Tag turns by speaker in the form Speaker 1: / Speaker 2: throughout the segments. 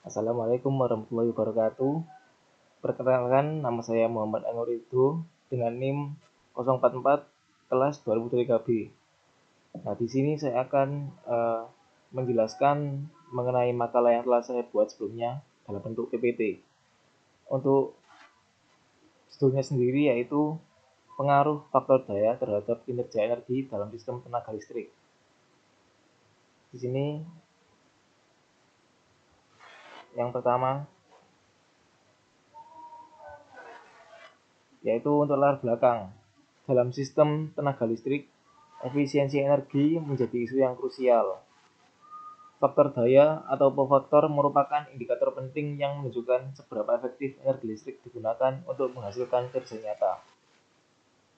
Speaker 1: Assalamualaikum warahmatullahi wabarakatuh. Perkenalkan, nama saya Muhammad Anurido dengan NIM 044 kelas 2003B. Nah, di sini saya akan menjelaskan mengenai makalah yang telah saya buat sebelumnya dalam bentuk PPT. Untuk judulnya sendiri yaitu pengaruh faktor daya terhadap kinerja energi dalam sistem tenaga listrik. Di sini yang pertama yaitu untuk latar belakang. Dalam sistem tenaga listrik, efisiensi energi menjadi isu yang krusial. Faktor daya atau faktor merupakan indikator penting yang menunjukkan seberapa efektif energi listrik digunakan untuk menghasilkan kerja nyata.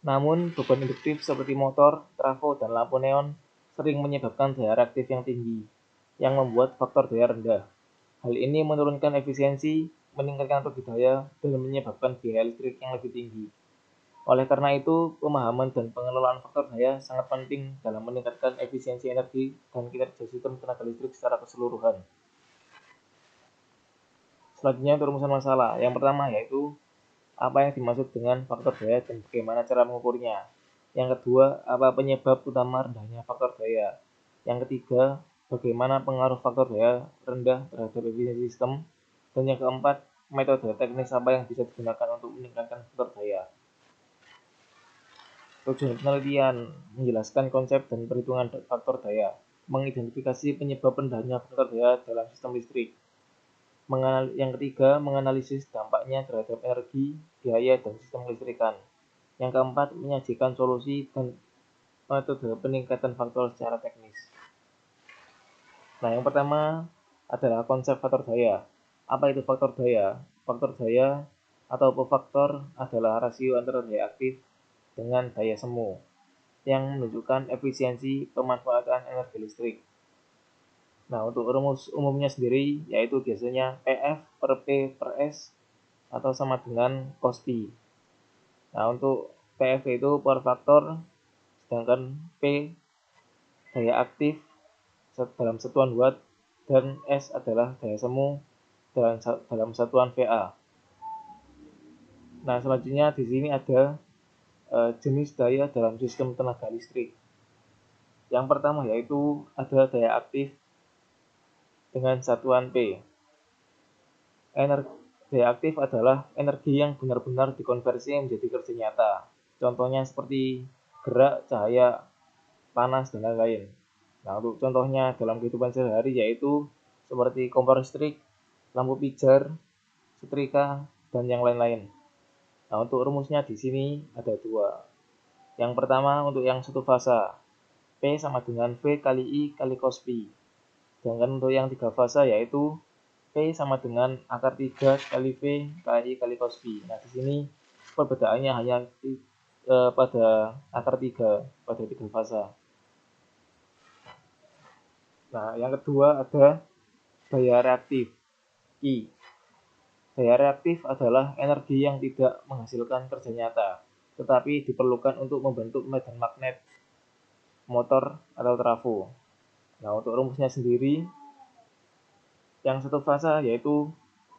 Speaker 1: Namun, beban induktif seperti motor, trafo, dan lampu neon sering menyebabkan daya reaktif yang tinggi, yang membuat faktor daya rendah. Hal ini menurunkan efisiensi, meningkatkan rugi daya, dan menyebabkan biaya listrik yang lebih tinggi. Oleh karena itu, pemahaman dan pengelolaan faktor daya sangat penting dalam meningkatkan efisiensi energi dan kinerja sistem tenaga listrik secara keseluruhan. Selanjutnya untuk rumusan masalah. Yang pertama yaitu apa yang dimaksud dengan faktor daya dan bagaimana cara mengukurnya. Yang kedua, apa penyebab utama rendahnya faktor daya. Yang ketiga, bagaimana pengaruh faktor daya rendah terhadap efisiensi sistem. Dan yang keempat, metode teknis apa yang bisa digunakan untuk meningkatkan faktor daya. Tujuan penelitian menjelaskan konsep dan perhitungan faktor daya, mengidentifikasi penyebab rendahnya faktor daya dalam sistem listrik. Yang ketiga, menganalisis dampaknya terhadap energi, biaya, dan sistem listrikan. Yang keempat, menyajikan solusi dan metode peningkatan faktor secara teknis. Nah, yang pertama adalah konsep faktor daya. Apa itu faktor daya? Faktor daya atau faktor adalah rasio antara daya aktif dengan daya semu yang menunjukkan efisiensi pemanfaatan energi listrik. Nah, untuk rumus umumnya sendiri yaitu biasanya PF per P per S atau sama dengan cos P. Nah, untuk PF itu power factor, sedangkan P daya aktif dalam satuan watt dan S adalah daya semu dalam satuan VA. Nah, selanjutnya di sini ada jenis daya dalam sistem tenaga listrik. Yang pertama yaitu ada daya aktif dengan satuan P. Daya aktif adalah energi yang benar-benar dikonversi menjadi kerja nyata. Contohnya seperti gerak, cahaya, panas, dan lain-lain. Nah, untuk contohnya dalam kehidupan sehari-hari yaitu seperti kompor listrik, lampu pijar, setrika, dan yang lain-lain. Nah, untuk rumusnya di sini ada dua. Yang pertama untuk yang satu fasa, P sama dengan V kali I kali cos Pi. Sedangkan untuk yang tiga fasa yaitu P sama dengan akar 3 kali V kali I kali cos Pi. Nah, di sini perbedaannya hanya pada akar 3 pada tiga fasa. Nah, yang kedua ada daya reaktif, I. Daya reaktif adalah energi yang tidak menghasilkan kerja nyata, tetapi diperlukan untuk membentuk medan magnet, motor, atau trafo. Nah, untuk rumusnya sendiri, yang satu fasa yaitu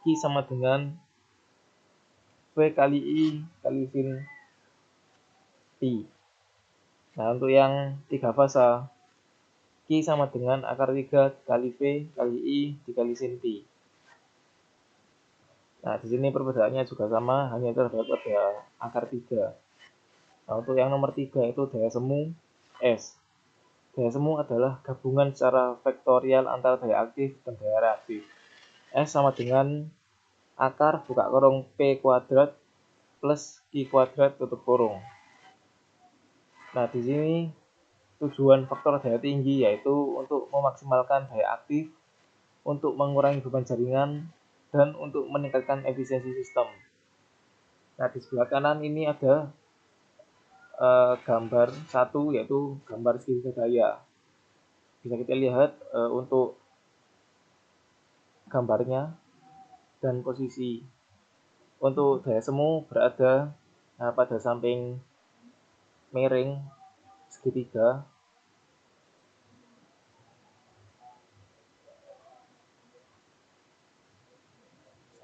Speaker 1: Q sama dengan V kali I kali sin Pi. Nah, untuk yang tiga fasa, Q sama dengan akar 3 kali V kali I dikali sin Pi. Nah, di sini perbedaannya juga sama, hanya terdapat pada akar 3. Nah, untuk yang nomor 3 itu daya semu S. Daya semu adalah gabungan secara vektorial antara daya aktif dan daya reaktif. S sama dengan akar buka kurung P kuadrat plus Q kuadrat tutup kurung. Nah, di sini tujuan faktor daya tinggi yaitu untuk memaksimalkan daya aktif, untuk mengurangi beban jaringan, dan untuk meningkatkan efisiensi sistem. Nah, di sebelah kanan ini ada gambar satu yaitu gambar segitiga daya. Bisa kita lihat untuk gambarnya dan posisi. Untuk daya semu berada pada samping miring segitiga.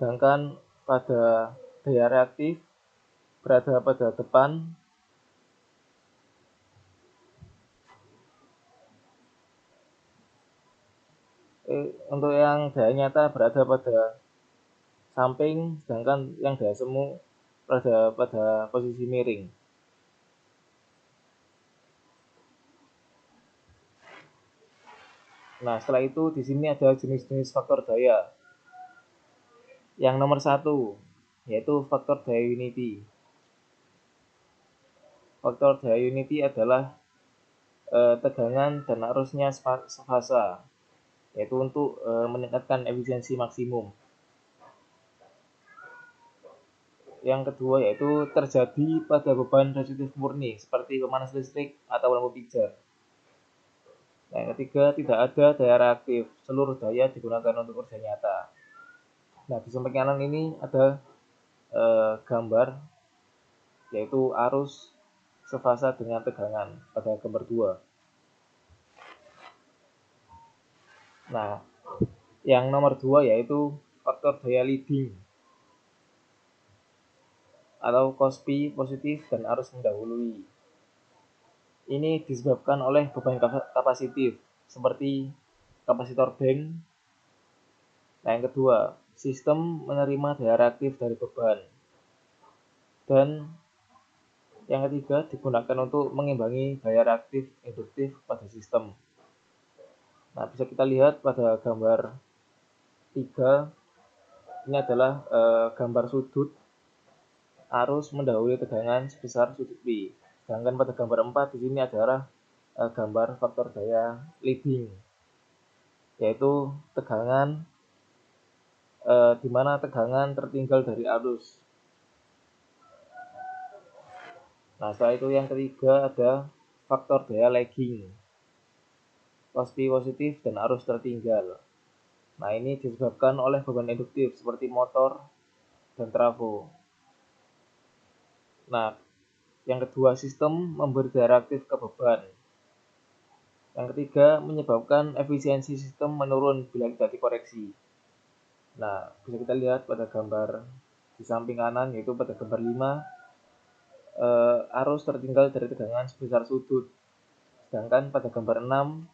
Speaker 1: Sedangkan pada daya reaktif berada pada depan. Untuk yang daya nyata berada pada samping, sedangkan yang daya semu berada pada posisi miring. Nah, setelah itu di sini ada jenis-jenis faktor daya. Yang nomor 1 yaitu faktor daya unity. Faktor daya unity adalah tegangan dan arusnya sefasa, yaitu untuk meningkatkan efisiensi maksimum. Yang kedua yaitu terjadi pada beban resistif murni seperti pemanas listrik atau lampu pijar. Nah, yang ketiga, tidak ada daya reaktif, seluruh daya digunakan untuk kerja nyata. Nah, di samping kanan ini ada gambar, yaitu arus sefasa dengan tegangan pada gambar 2. Nah, yang nomor 2 yaitu faktor daya leading atau Cosby positif dan arus mendahului. Ini disebabkan oleh beban kapasitif seperti kapasitor bank. Nah, yang kedua, sistem menerima daya reaktif dari beban. Dan yang ketiga, digunakan untuk mengimbangi daya reaktif induktif pada sistem. Nah, bisa kita lihat pada gambar 3, ini adalah gambar sudut arus mendahului tegangan sebesar sudut P. Sedangkan pada gambar 4 di sini adalah gambar faktor daya leading, yaitu tegangan di mana tegangan tertinggal dari arus. Nah, setelah itu yang ketiga ada faktor daya lagging, Cosby positif dan arus tertinggal. Nah, ini disebabkan oleh beban induktif seperti motor dan trafo. Nah, yang kedua, sistem memberi daya reaktif ke beban. Yang ketiga, menyebabkan efisiensi sistem menurun bila tidak dikoreksi. Nah, bisa kita lihat pada gambar di samping kanan, yaitu pada gambar 5, arus tertinggal dari tegangan sebesar sudut. Sedangkan pada gambar 6,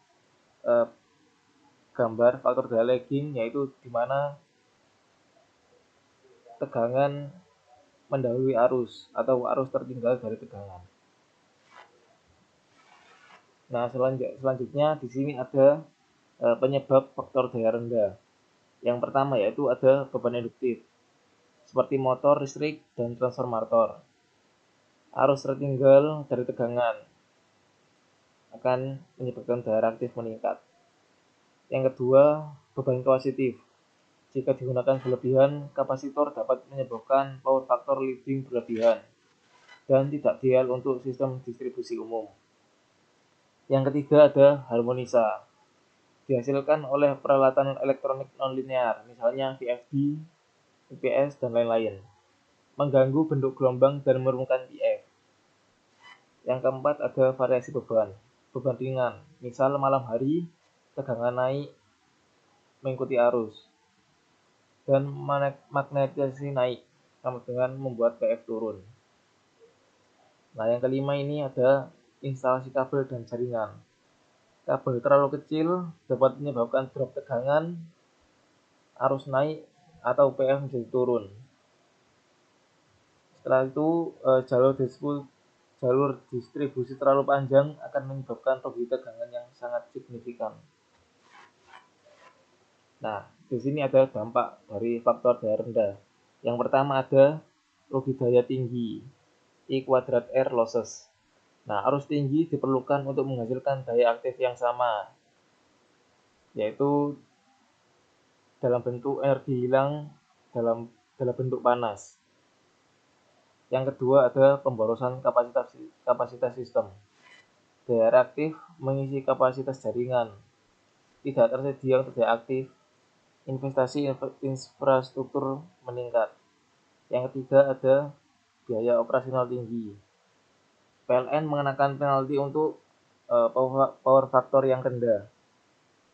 Speaker 1: gambar faktor daya lagging, yaitu di mana tegangan mendahului arus atau arus tertinggal dari tegangan. Nah, selanjutnya di sini ada penyebab faktor daya rendah. Yang pertama yaitu ada beban induktif seperti motor listrik dan transformator. Arus tertinggal dari tegangan akan menyebabkan daya reaktif meningkat. Yang kedua, beban kapasitif. Jika digunakan berlebihan, kapasitor dapat menyebabkan power factor leading berlebihan dan tidak ideal untuk sistem distribusi umum. Yang ketiga ada harmonisa. Dihasilkan oleh peralatan elektronik nonlinear, misalnya VFD, UPS, dan lain-lain. Mengganggu bentuk gelombang dan menurunkan PF. Yang keempat ada variasi beban. Beban ringan, misal malam hari, tegangan naik mengikuti arus. Dan magnetisasi naik, sama dengan membuat PF turun. Nah, yang kelima ini ada instalasi kabel dan jaringan. Kabel terlalu kecil dapat menyebabkan drop tegangan, arus naik, atau PF menjadi turun. Setelah itu, jalur distribusi terlalu panjang akan menyebabkan rugi tegangan yang sangat signifikan. Nah, di sini ada dampak dari faktor daya rendah. Yang pertama ada rugi daya tinggi, I kuadrat R losses. Nah, arus tinggi diperlukan untuk menghasilkan daya aktif yang sama, yaitu dalam bentuk energi hilang dalam bentuk panas. Yang kedua ada pemborosan kapasitas sistem. Daya reaktif mengisi kapasitas jaringan, tidak tersedia untuk daya aktif, investasi infrastruktur meningkat. Yang ketiga ada biaya operasional tinggi. PLN mengenakan penalti untuk power factor yang rendah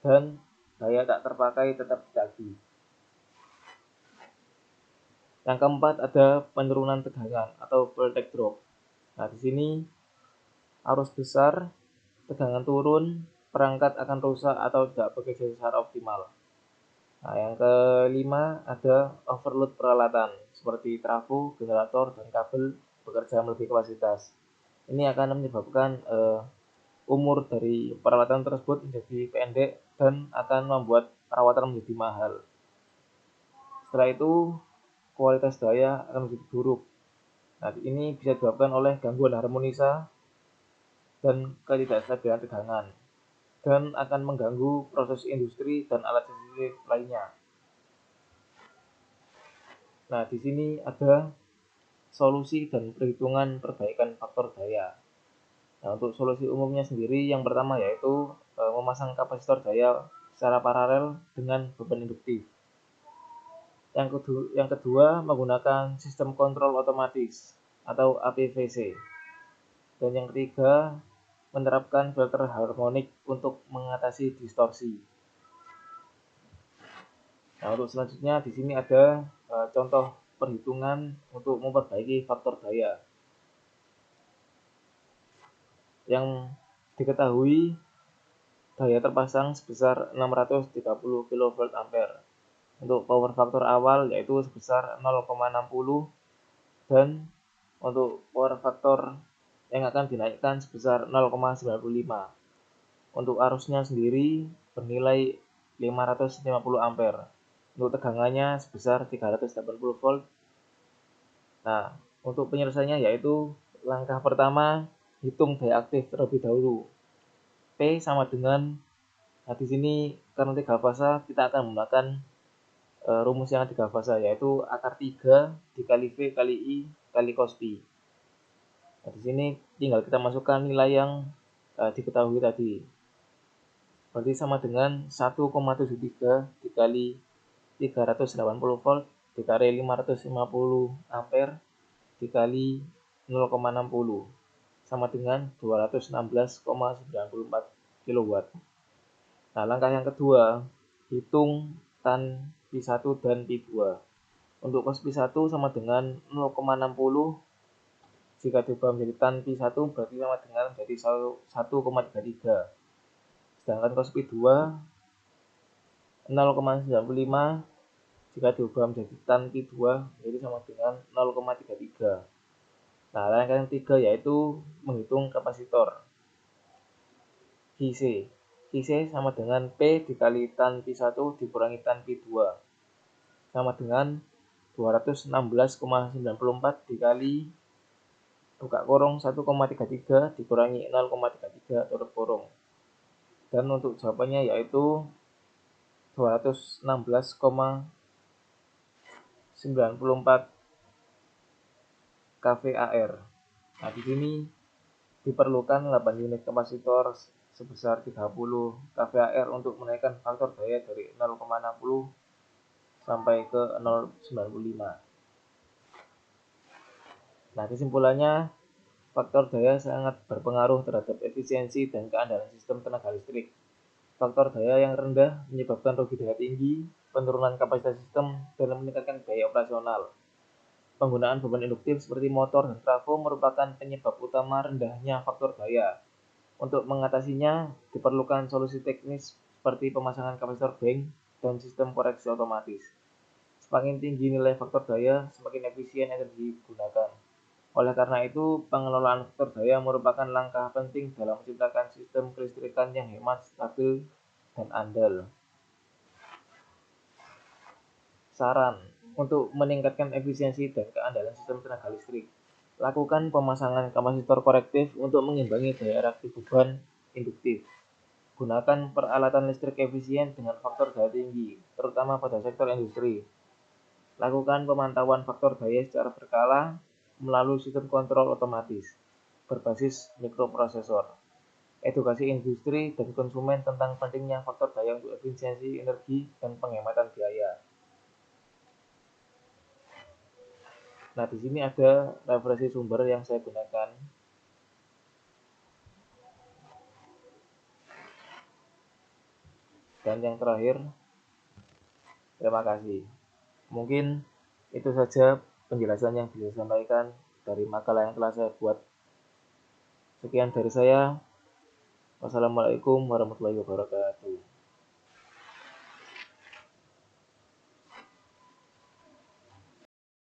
Speaker 1: dan daya tak terpakai tetap ditagih. Yang keempat ada penurunan tegangan atau voltage drop. Nah, di sini arus besar, tegangan turun, perangkat akan rusak atau tidak bekerja secara optimal. Nah, yang kelima ada overload peralatan seperti trafo, generator, dan kabel bekerja melebihi kapasitas. Ini akan menyebabkan umur dari peralatan tersebut menjadi pendek dan akan membuat perawatan menjadi mahal. Setelah itu, kualitas daya akan menjadi buruk. Nah, ini bisa disebabkan oleh gangguan harmonisa dan ketidakstabilan tegangan dan akan mengganggu proses industri dan alat sensitif lainnya. Nah, di sini ada solusi dan perhitungan perbaikan faktor daya. Nah, untuk solusi umumnya sendiri, yang pertama yaitu memasang kapasitor daya secara paralel dengan beban induktif. Yang kedua, menggunakan sistem kontrol otomatis atau APVC. Dan yang ketiga, menerapkan filter harmonik untuk mengatasi distorsi. Nah, untuk selanjutnya di sini ada contoh perhitungan untuk memperbaiki faktor daya. Yang diketahui daya terpasang sebesar 630 kV ampere. Untuk power factor awal yaitu sebesar 0,60 dan untuk power factor yang akan dinaikkan sebesar 0,95. Untuk arusnya sendiri bernilai 550 ampere. Untuk tegangannya sebesar 380 volt. Nah, untuk penyelesaiannya yaitu langkah pertama, hitung daya aktif terlebih dahulu. P sama dengan, nah di sini karena 3 fasa kita akan menggunakan rumus yang 3 fasa yaitu akar 3 dikali V kali I kali cos pi. Nah, di sini tinggal kita masukkan nilai yang diketahui tadi. Berarti sama dengan 1,73 dikali 380 volt dikali 550 ampere dikali 0,60 sama dengan 216,94 kW. Nah, langkah yang kedua, hitung tan Pi1 dan Pi2. Untuk cos Pi1 sama dengan 0,60 jika diubah menjadi tan Pi1 berarti sama dengan menjadi 1,33. Sedangkan cos Pi2 0,95 jika diubah menjadi tan Pi2 jadi sama dengan 0,33. Nah, langkah yang ketiga yaitu menghitung kapasitor Qc. Qc sama dengan P dikali tan Pi1 dikurangi tan Pi2 sama dengan 216,94 dikali buka kurung 1,33 dikurangi 0,33 tutup kurung. Dan untuk jawabannya yaitu 216,94 kVAR. Nah, di sini diperlukan 8 unit kapasitor sebesar 30 kVAR untuk menaikkan faktor daya dari 0,60 sampai ke 0,95. Nah, kesimpulannya, faktor daya sangat berpengaruh terhadap efisiensi dan keandalan sistem tenaga listrik. Faktor daya yang rendah menyebabkan rugi daya tinggi, penurunan kapasitas sistem, dan meningkatkan biaya operasional. Penggunaan beban induktif seperti motor dan trafo merupakan penyebab utama rendahnya faktor daya. Untuk mengatasinya, diperlukan solusi teknis seperti pemasangan kapasitor bank dan sistem koreksi otomatis. Semakin tinggi nilai faktor daya, semakin efisien energi digunakan. Oleh karena itu, pengelolaan faktor daya merupakan langkah penting dalam menciptakan sistem kelistrikan yang hemat, stabil, dan andal. Saran untuk meningkatkan efisiensi dan keandalan sistem tenaga listrik. Lakukan pemasangan kapasitor korektif untuk mengimbangi daya reaktif beban induktif. Gunakan peralatan listrik efisien dengan faktor daya tinggi, terutama pada sektor industri. Lakukan pemantauan faktor daya secara berkala melalui sistem kontrol otomatis berbasis mikroprosesor. Edukasi industri dan konsumen tentang pentingnya faktor daya untuk efisiensi energi dan penghematan biaya. Nah, di sini ada referensi sumber yang saya gunakan. Dan yang terakhir, terima kasih. Mungkin Itu saja penjelasan yang bisa sampaikan dari makalah yang telah saya buat. Sekian dari saya. Wassalamualaikum warahmatullahi wabarakatuh.